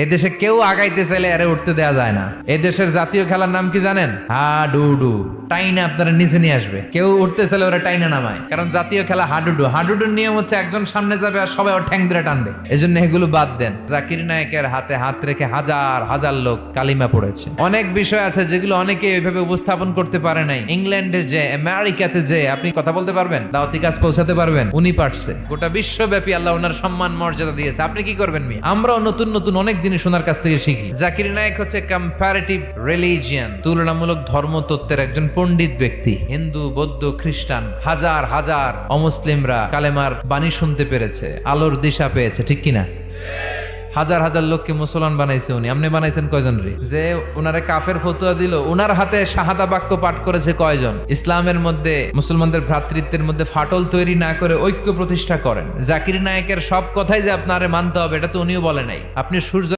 এদেশে কেউ আগাইতে চাইলে আরে উঠতে দেয়া যায় না। এদেশের জাতীয় খেলার নাম কি জানেন? হাডুডু। টাইনা আপনারা নিচে নিয়ে আসবে। কেউ উঠতে চাইলে ওরা টাইনা নামায়, কারণ জাতীয় খেলা হাডুডু। হাডুডুর নিয়ম হচ্ছে একজন সামনে যাবে আর সবাই ওর ঠ্যাং ধরে টানবে। এজন্য এগুলো বাদ দেন। জাকির নায়েকের হাতে হাত রেখে হাজার হাজার লোক কালিমা পড়েছে। অনেক বিষয় আছে যেগুলো অনেকে ওইভাবে উপস্থাপন করতে পারে নাই। ইংল্যান্ডে যে, আমেরিকাতে যে আপনি কথা বলতে পারবেন, দাওয়াতি কাজ পৌঁছাতে পারবেন, উনি পারছে। গোটা বিশ্বব্যাপী আল্লাহ ওনার সম্মান মর্যাদা দিয়েছে। আপনি কি করবেন? আমরাও নতুন নতুন অনেক জিনিস ওনার কাছ থেকে শিখি। জাকির নায়েক হচ্ছে কম্পারেটিভ রিলিজিয়ান, তুলনামূলক ধর্মতত্ত্বের একজন পণ্ডিত ব্যক্তি। হিন্দু, বৌদ্ধ, খ্রিস্টান হাজার হাজার অমুসলিমরা কালেমার বাণী শুনতে পেরেছে, আলোর দিশা পেয়েছে, ঠিক কিনা? হাজার হাজার লোককে মুসলমান বানাইছে উনি। আপনি বানাইছেন কয়জন রে? যে উনারে কাফের ফতুয়া দিল, উনার হাতে শাহাদা বাক্য পাঠ করেছে কয়জন? ইসলামের মধ্যে মুসলমানদের ভ্রাতৃত্বের মধ্যে ফাটল তৈরি না করে ঐক্য প্রতিষ্ঠা করেন। জাকির নায়েকের সব কথাই যে আপনারে মানতে হবে এটা তো উনিও বলে নাই। আপনি সূর্য